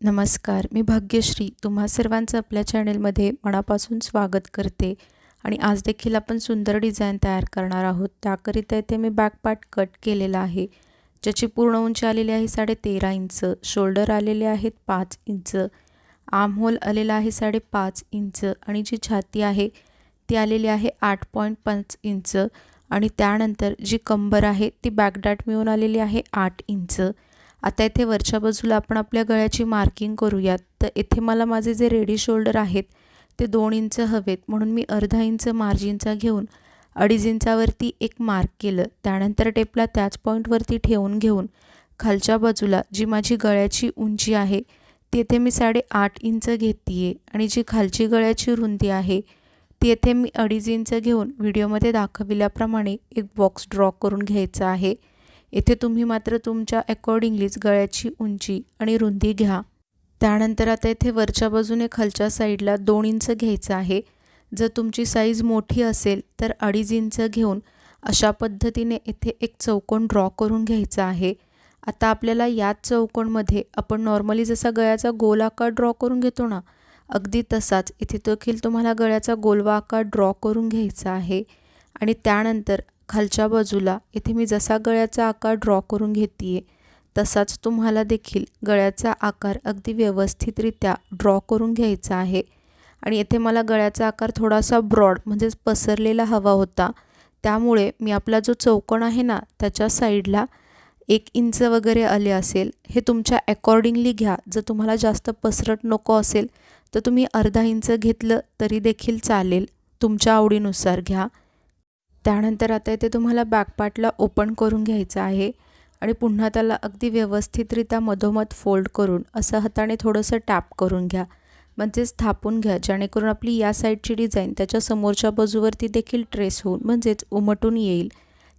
नमस्कार, मी भाग्यश्री तुम्हा सर्वांचं आपल्या चॅनलमध्ये मनापासून स्वागत करते आणि आज देखील आपण सुंदर डिझाईन तयार करणार आहोत। त्याकरिता इथे मी बॅक पार्ट कट केलेला आहे, ज्याची पूर्ण उंची आलेली आहे 13.5 इंच, शोल्डर आलेले आहेत 5 इंच, आर्म होल आलेला आहे 5.5 इंच आणि जी छाती आहे ती आलेली आहे 8.5 इंच आणि त्यानंतर जी कंबर आहे ती बॅक डाट मिळून आलेली आहे 8 इंच। आता इथे वरच्या बाजूला आपण आपल्या गळ्याची मार्किंग करूयात। तर इथे मला माझे जे रेडी शोल्डर आहेत ते 2 इंच हवेत, म्हणून मी अर्धा इंच मार्जिनचा घेऊन 2.5 इंचावरती एक मार्क केलं। त्यानंतर टेपला त्याच पॉईंटवरती ठेवून घेऊन खालच्या बाजूला जी माझी गळ्याची उंची आहे ती इथे मी 8.5 इंच घेते आणि जी खालची गळ्याची रुंदी आहे ती इथे मी 2.5 इंच घेऊन व्हिडिओमध्ये दाखविल्याप्रमाणे एक बॉक्स ड्रॉ करून घ्यायचा आहे। इथे तुम्ही मात्र तुमच्या अकॉर्डिंगलीच गळ्याची उंची आणि रुंदी घ्या। त्यानंतर आता इथे वरच्या बाजूने खालच्या साईडला 2 इंच घ्यायचं आहे। जर तुमची साईज मोठी असेल तर 2.5 इंच घेऊन अशा पद्धतीने इथे एक चौकोन ड्रॉ करून घ्यायचा आहे। आता आपल्याला याच चौकोनमध्ये आपण नॉर्मली जसा गळ्याचा गोल आकार ड्रॉ करून घेतो ना, अगदी तसाच इथे देखील तुम्हाला गळ्याचा गोलवा आकार ड्रॉ करून घ्यायचा आहे। आणि त्यानंतर खालच्या बाजूला इथे मी जसा गळ्याचा आकार ड्रॉ करून घेते तसाच तुम्हाला देखील गळ्याचा आकार अगदी व्यवस्थितरित्या ड्रॉ करून घ्यायचा आहे। आणि इथे मला गळ्याचा आकार थोडासा ब्रॉड म्हणजेच पसरलेला हवा होता, त्यामुळे मी आपला जो चौकोन आहे ना त्याच्या साईडला 1 इंच वगैरे आले असेल। हे तुमच्या अकॉर्डिंगली घ्या। जर तुम्हाला जास्त पसरट नको असेल तर तुम्ही अर्धा इंच घेतलं तरी देखील चालेल, तुमच्या आवडीनुसार घ्या। त्यानंतर आता इथे तुम्हाला बॅक पार्टला ओपन करून घ्यायचं आहे आणि पुन्हा त्याला अगदी व्यवस्थितरित्या मधोमध फोल्ड करून असं हाताने थोडंसं टॅप करून घ्या, म्हणजेच थापून घ्या, जेणेकरून आपली या साईडची डिझाईन त्याच्या समोरच्या बाजूवरती देखील ट्रेस होऊन म्हणजेच उमटून येईल।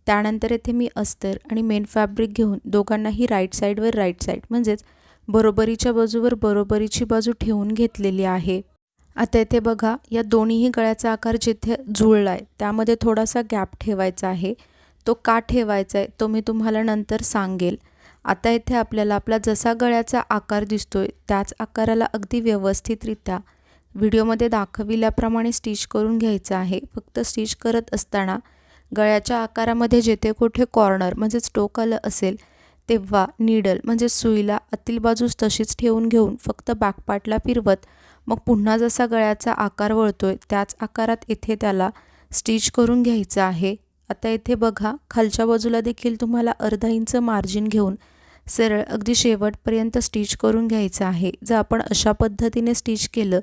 त्यानंतर इथे मी अस्तर आणि मेन फॅब्रिक घेऊन दोघांनाही राईट साईडवर राईट साईड म्हणजेच बरोबरीच्या बाजूवर बरोबरीची बाजू ठेवून घेतलेली आहे। आता इथे बघा, या दोन्हीही गळ्याचा आकार जिथे जुळला आहे त्यामध्ये थोडासा गॅप ठेवायचा आहे। तो का ठेवायचा आहे तो मी तुम्हाला नंतर सांगेल। आता इथे आपल्याला आपला जसा गळ्याचा आकार दिसतोय त्याच आकाराला अगदी व्यवस्थितरित्या व्हिडिओमध्ये दाखविल्याप्रमाणे स्टिच करून घ्यायचं आहे। फक्त स्टिच करत असताना गळ्याच्या आकारामध्ये जेथे कुठे कॉर्नर म्हणजेच टोक आलं असेल तेव्हा नीडल म्हणजे सुईला आतील बाजूस तशीच ठेवून घेऊन फक्त बॅक पार्टला फिरवत मग पुन्हा जसा गळ्याचा आकार वळतोय त्याच आकारात इथे त्याला स्टिच करून घ्यायचं आहे। आता इथे बघा, खालच्या बाजूला देखील तुम्हाला अर्धा इंच मार्जिन घेऊन सरळ अगदी शेवटपर्यंत स्टिच करून घ्यायचं आहे। जर आपण अशा पद्धतीने स्टिच केलं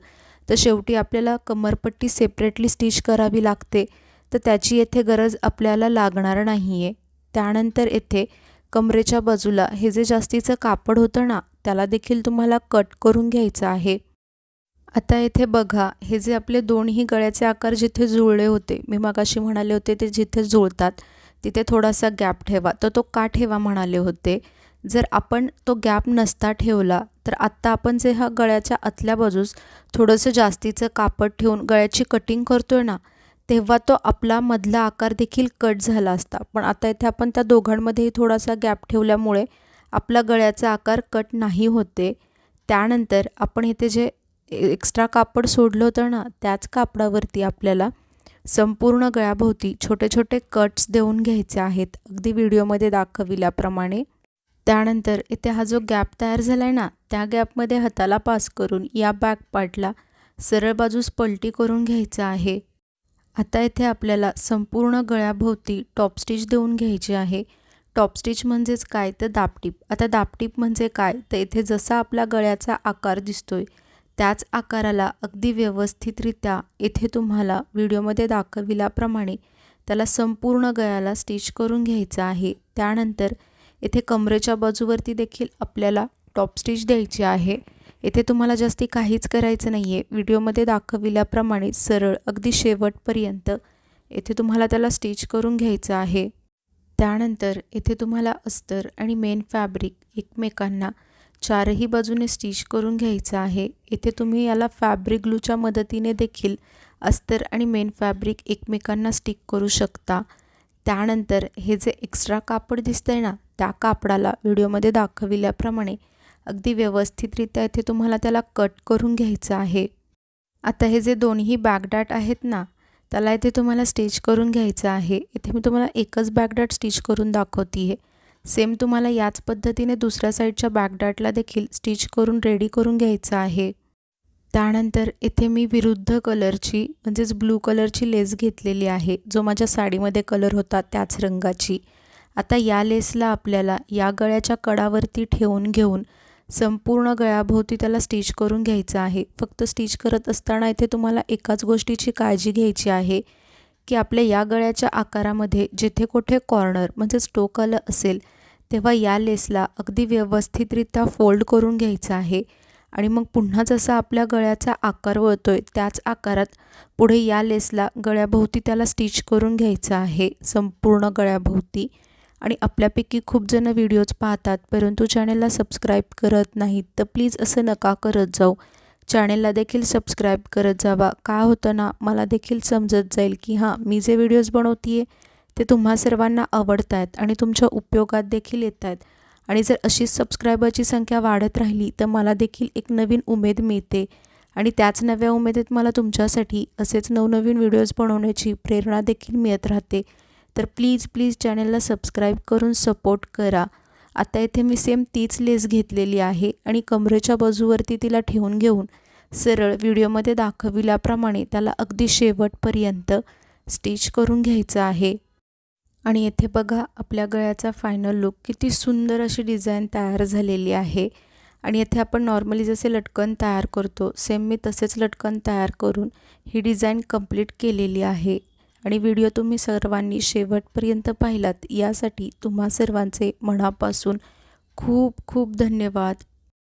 तर शेवटी आपल्याला कमरपट्टी सेपरेटली स्टिच करावी लागते, तर त्याची येथे गरज आपल्याला लागणार नाही आहे। त्यानंतर येथे कमरेच्या बाजूला हे जे जास्तीचं कापड होतं ना त्याला देखील तुम्हाला कट करून घ्यायचं आहे। आता इथे बघा, हे जे आपले दोन्ही गळ्याचे आकार जिथे जुळले होते, मी मगाशी म्हणाले होते ते जिथे जुळतात तिथे थोडासा गॅप ठेवा, तर तो का ठेवा म्हणाले होते। जर आपण तो गॅप नसता ठेवला तर आत्ता आपण जे हा गळ्याच्या आतल्या बाजूस थोडंसं जास्तीचं कापड ठेवून गळ्याची कटिंग करतोय ना, तेव्हा तो आपला मधला आकार देखील कट झाला असता। पण आता इथे आपण त्या दोघांमध्येही थोडासा गॅप ठेवल्यामुळे आपला गळ्याचा आकार कट नाही होते। त्यानंतर आपण इथे जे एक्स्ट्रा कापड सोडलं होतं ना त्याच कापडावरती आपल्याला संपूर्ण गळ्याभोवती छोटे छोटे कट्स देऊन घ्यायचे आहेत, अगदी व्हिडिओमध्ये दाखविल्याप्रमाणे। त्यानंतर इथे हा जो गॅप तयार झाला आहे ना त्या गॅपमध्ये हाताला पास करून या बॅक पार्टला सरळ बाजूस पलटी करून घ्यायचं आहे। आता इथे आपल्याला संपूर्ण गळ्याभोवती टॉप स्टिच देऊन घ्यायची आहे। टॉप स्टिच म्हणजेच काय तर दाबटीप। आता दाबटीप म्हणजे काय तर इथे जसा आपला गळ्याचा आकार दिसतोय त्याच आकाराला अगदी व्यवस्थितरित्या इथे तुम्हाला व्हिडिओमध्ये दाखविल्याप्रमाणे त्याला संपूर्ण गळ्याला स्टिच करून घ्यायचं आहे। त्यानंतर इथे कमरेच्या बाजूवरती देखील आपल्याला टॉप स्टिच द्यायची आहे। इथे तुम्हाला जास्ती काहीच करायचं नाही आहे, व्हिडिओमध्ये दाखविल्याप्रमाणे सरळ अगदी शेवटपर्यंत इथे तुम्हाला त्याला स्टिच करून घ्यायचं आहे। त्यानंतर इथे तुम्हाला अस्तर आणि मेन फॅब्रिक एकमेकांना चारही बाजूने स्टिच करून घ्यायचं आहे। इथे तुम्ही याला फॅब्रिक ग्लूच्या मदतीने देखील अस्तर आणि मेन फॅब्रिक एकमेकांना स्टिक करू शकता। त्यानंतर हे जे एक्स्ट्रा कापड दिसतंय ना त्या कापडाला व्हिडिओमध्ये दाखविल्याप्रमाणे अगदी व्यवस्थितरित्या इथे तुम्हाला त्याला कट करून घ्यायचं आहे। आता हे जे दोन्ही बॅकडाट आहेत ना, त्याला इथे तुम्हाला स्टिच करून घ्यायचं आहे। इथे मी तुम्हाला एकच बॅकडाट स्टिच करून दाखवते आहे। सेम तुम्हाला याच पद्धतीने दुसऱ्या साईडच्या बॅकडाटला देखील स्टिच करून रेडी करून घ्यायचं आहे। त्यानंतर इथे मी विरुद्ध कलरची म्हणजेच ब्लू कलरची लेस घेतलेली आहे, जो माझ्या साडीमध्ये कलर होता त्याच रंगाची। आता या लेसला आपल्याला या गळ्याच्या कडावरती ठेवून घेऊन संपूर्ण गळ्याभोवती त्याला स्टिच करून घ्यायचं आहे। फक्त स्टिच करत असताना इथे तुम्हाला एकाच गोष्टीची काळजी घ्यायची आहे की आपल्या या गळ्याच्या आकारामध्ये जिथे कुठे कॉर्नर म्हणजेच टोक आलं असेल तेव्हा या लेसला अगदी व्यवस्थितरित्या फोल्ड करून घ्यायचं आहे आणि मग पुन्हा जसा आपल्या गळ्याचा आकार वळतोय त्याच आकारात पुढे या लेसला गळ्याभोवती त्याला स्टिच करून घ्यायचं आहे संपूर्ण गळ्याभोवती। आणि आपल्यापैकी खूप जण व्हिडिओज पाहतात परंतु चॅनलला सबस्क्राईब करत नाहीत, तर प्लीज असं नका करत जाऊ, चॅनलला देखील सबस्क्राईब करत जावा। का होतं ना, मला देखील समजत जाईल की हां, मी जे व्हिडिओज बनवते ते तुम्हा सर्वांना आवडत आहेत आणि तुमच्या उपयोगात देखील येत आहेत। आणि जर अशीच सबस्क्रायबरची संख्या वाढत राहिली तर मला देखील एक नवीन उमेद मिळते आणि त्याच नव्या उमेदीत मला तुमच्यासाठी असेच नवनवीन व्हिडिओज बनवण्याची प्रेरणा देखील मिळत राहते। तर प्लीज चॅनलला सबस्क्राईब करून सपोर्ट करा। आता इथे मी सेम तीच लेस घेतलेली आहे आणि कमरेच्या बाजूवरती तिला ठेवून घेऊन सरळ व्हिडिओमध्ये दाखविल्याप्रमाणे त्याला अगदी शेवटपर्यंत स्टिच करून घ्यायचं आहे। आणि इथे बघा आपल्या गळ्याचा फायनल लुक किती सुंदर अशी डिझाइन तयार झालेली आहे। आणि इथे आपण नॉर्मली जसे लटकन तयार करतो सेम मी तसेच लटकन तयार करून ही डिझाइन कंप्लीट केलेली आहे। आणि व्हिडिओ तुम्ही सर्वांनी शेवटपर्यंत पाहिलात यासाठी तुम्हा सर्वांचे मनापासून खूप खूप धन्यवाद।